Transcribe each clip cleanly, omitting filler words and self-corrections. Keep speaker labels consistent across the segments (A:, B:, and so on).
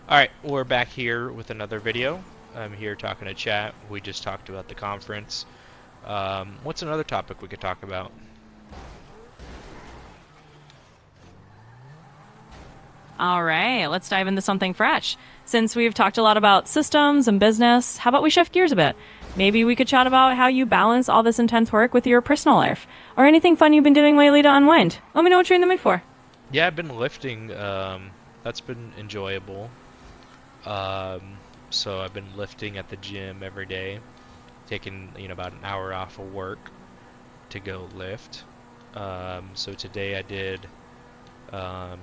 A: Alright, we're back here with another video. I'm here talking to chat. We just talked about the conference. What's another topic we could talk about?
B: All right, let's dive into something fresh. Since we've talked a lot about systems and business, how about we shift gears a bit? Maybe we could chat about how you balance all this intense work with your personal life, or anything fun you've been doing lately to unwind. Let me know what you're in the mood for.
A: Yeah, I've been lifting. That's been enjoyable. Um, so I've been lifting at the gym every day, taking about an hour off of work to go lift. So today I did um,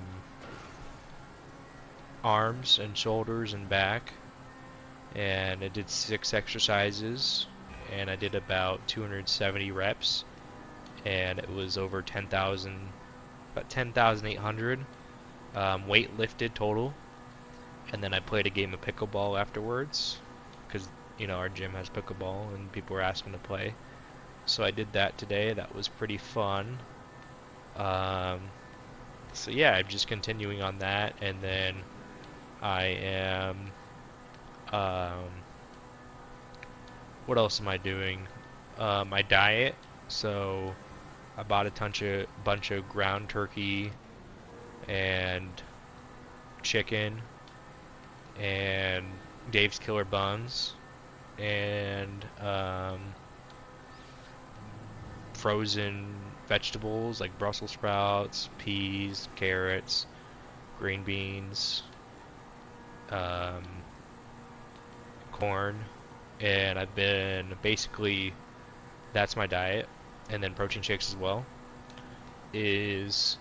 A: arms and shoulders and back, and I did 6 exercises, and I did about 270 reps, and it was over 10,000, about 10,800 weight lifted total. And then I played a game of pickleball afterwards, because our gym has pickleball and people were asking to play. So I did that today. That was pretty fun. Um, so yeah, I'm just continuing on that, and then I am. Um, what else am I doing? My diet. So I bought a bunch of ground turkey and chicken and Dave's Killer Buns and frozen vegetables like Brussels sprouts, peas, carrots, green beans, um, corn, and I've been basically that's my diet, and then protein shakes as well. Is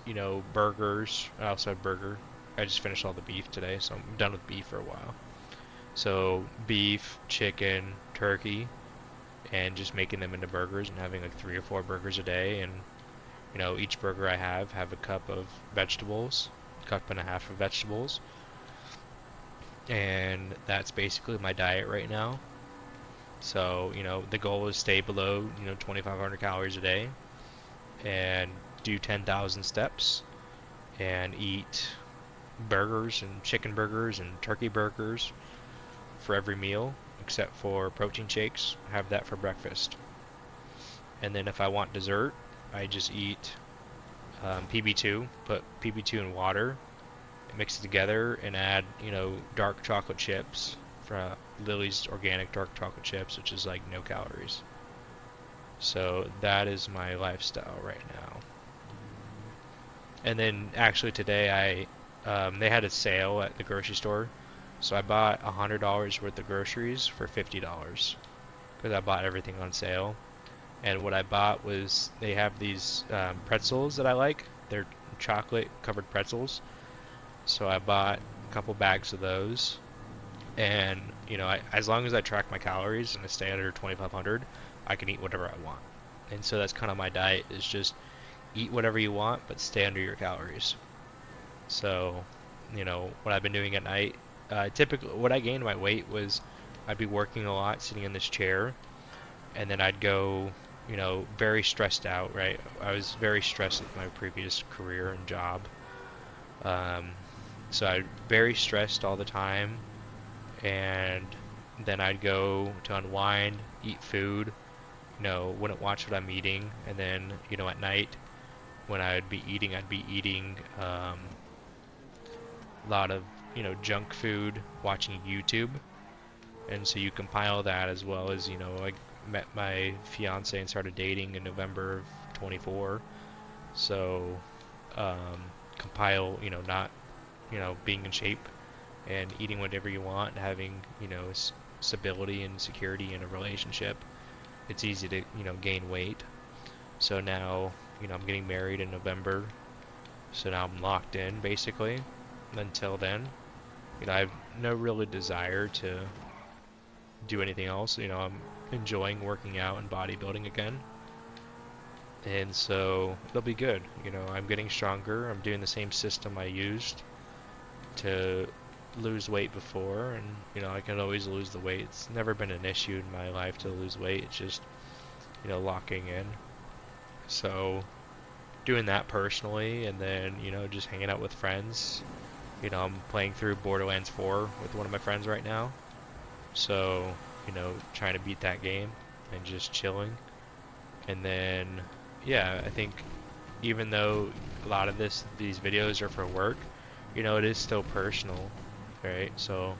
A: burgers. I also have burger. I just finished all the beef today, so I'm done with beef for a while. So beef, chicken, turkey, and just making them into burgers and having like 3 or 4 burgers a day. And each burger I have a cup of vegetables, cup and a half of vegetables, and that's basically my diet right now. So the goal is stay below 2,500 calories a day and do 10,000 steps and eat burgers and chicken burgers and turkey burgers for every meal, except for protein shakes. Have that for breakfast. And then if I want dessert, I just eat PB2, put PB2 in water, mix it together, and add, dark chocolate chips from Lily's organic dark chocolate chips, which is like no calories. So that is my lifestyle right now. And then actually today they had a sale at the grocery store, so I bought $100 worth of groceries for $50 because I bought everything on sale. And what I bought was they have these pretzels that I like. They're chocolate covered pretzels. So I bought a couple bags of those. And as long as I track my calories and I stay under 2,500, I can eat whatever I want. And so that's kind of my diet, is just eat whatever you want, but stay under your calories. So, what I've been doing at night, typically what I gained my weight was I'd be working a lot, sitting in this chair, and then I'd go, very stressed out, right? I was very stressed with my previous career and job. Um, so I'd very stressed all the time, and then I'd go to unwind, eat food, wouldn't watch what I'm eating, and then, at night when I'd be eating a lot of, junk food, watching YouTube. And so you compile that as well as, I met my fiance and started dating in November of 24. So compile, not, being in shape and eating whatever you want and having, stability and security in a relationship. It's easy to, gain weight. So now, I'm getting married in November. So now I'm locked in basically. Until then, I have no really desire to do anything else. I'm enjoying working out and bodybuilding again. And so it'll be good. I'm getting stronger. I'm doing the same system I used to lose weight before, and I can always lose the weight. It's never been an issue in my life to lose weight. It's just locking in. So doing that personally, and then just hanging out with friends, I'm playing through Borderlands 4 with one of my friends right now. So, trying to beat that game and just chilling. And then, yeah, I think even though a lot of these videos are for work, it is still personal, right? So,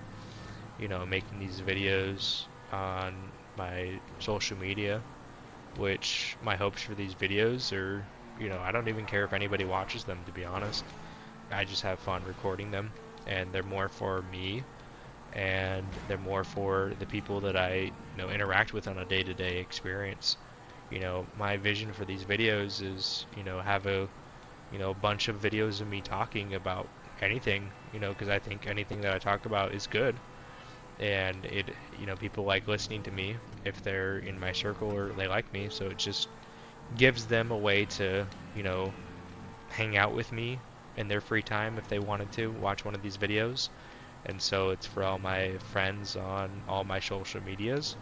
A: making these videos on my social media, which my hopes for these videos are, I don't even care if anybody watches them, to be honest. I just have fun recording them, and they're more for me, and they're more for the people that I, interact with on a day-to-day experience. My vision for these videos is, have a bunch of videos of me talking about anything, because I think anything that I talk about is good. And people like listening to me if they're in my circle or they like me, so it just gives them a way to, hang out with me in their free time if they wanted to watch one of these videos. And so it's for all my friends on all my social medias.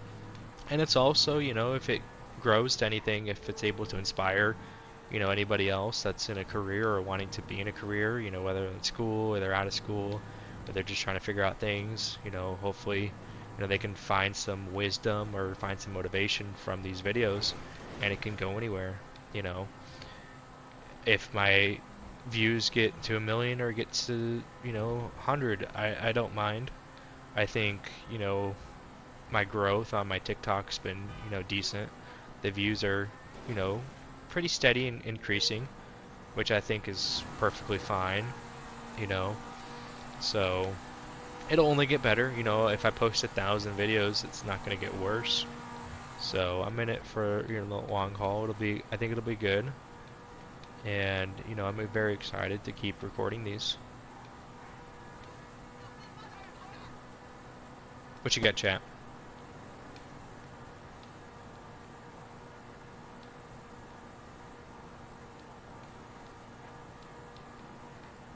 A: And it's also, if it grows to anything, if it's able to inspire, anybody else that's in a career or wanting to be in a career, whether in school or they're out of school, or they're just trying to figure out things, hopefully, they can find some wisdom or find some motivation from these videos, and it can go anywhere. If my views get to 1 million or gets to 100, I don't mind. I think my growth on my TikTok's been decent. The views are pretty steady and increasing, which I think is perfectly fine. you know so it'll only get better. If I post 1,000 videos, it's not going to get worse. So I'm in it for the long haul. I think it'll be good. And I'm very excited to keep recording these. What you got, chat?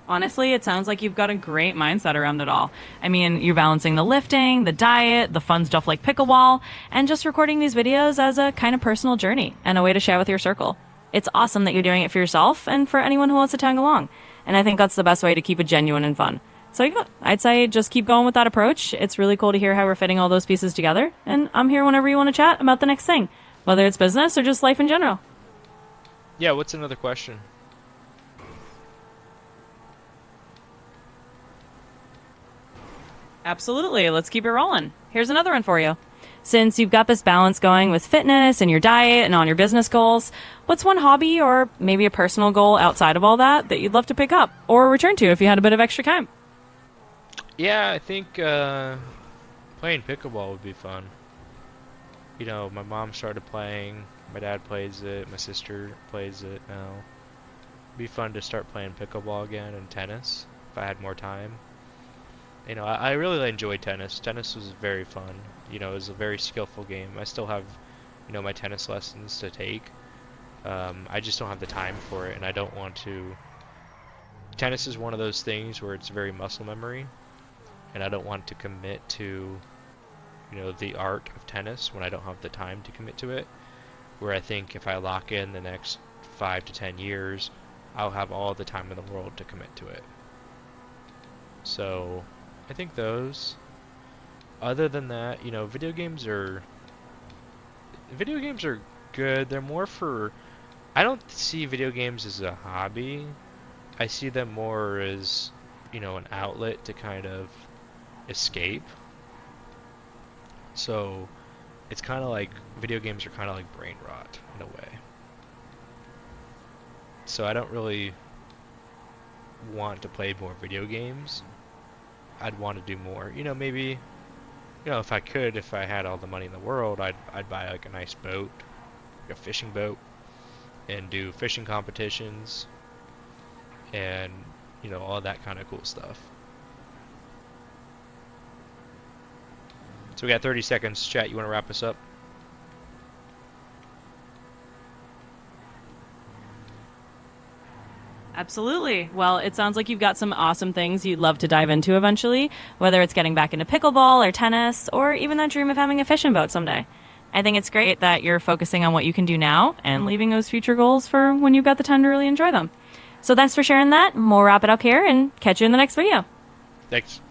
B: Honestly, it sounds like you've got a great mindset around it all. I mean, you're balancing the lifting, the diet, the fun stuff like pickleball, and just recording these videos as a kind of personal journey and a way to share with your circle. It's awesome that you're doing it for yourself and for anyone who wants to tag along. And I think that's the best way to keep it genuine and fun. So yeah, I'd say just keep going with that approach. It's really cool to hear how we're fitting all those pieces together. And I'm here whenever you want to chat about the next thing, whether it's business or just life in general.
A: Yeah, what's another question?
B: Absolutely. Let's keep it rolling. Here's another one for you. Since you've got this balance going with fitness and your diet and on your business goals, what's one hobby or maybe a personal goal outside of all that you'd love to pick up or return to if you had a bit of extra time?
A: Yeah, I think playing pickleball would be fun. My mom started playing, my dad plays it, my sister plays it now. It'd be fun to start playing pickleball again and tennis if I had more time. I really enjoyed tennis. Tennis was very fun. It was a very skillful game. I still have, my tennis lessons to take. I just don't have the time for it, and I don't want to. Tennis is one of those things where it's very muscle memory, and I don't want to commit to, the art of tennis when I don't have the time to commit to it. Where I think if I lock in the next 5 to 10 years, I'll have all the time in the world to commit to it. So I think those. Other than that, video games are good. They're more for. I don't see video games as a hobby. I see them more as, an outlet to kind of escape. So it's kind of like video games are kind of like brain rot in a way. So I don't really want to play more video games. I'd want to do more. Maybe, if I had all the money in the world, I'd buy like a nice boat, like a fishing boat, and do fishing competitions, and all that kind of cool stuff. So we got 30 seconds. Chat, you want to wrap us up?
B: Absolutely. Well, it sounds like you've got some awesome things you'd love to dive into eventually, whether it's getting back into pickleball or tennis, or even that dream of having a fishing boat someday. I think it's great that you're focusing on what you can do now and leaving those future goals for when you've got the time to really enjoy them. So thanks for sharing that. We'll wrap it up here and catch you in the next video.
A: Thanks.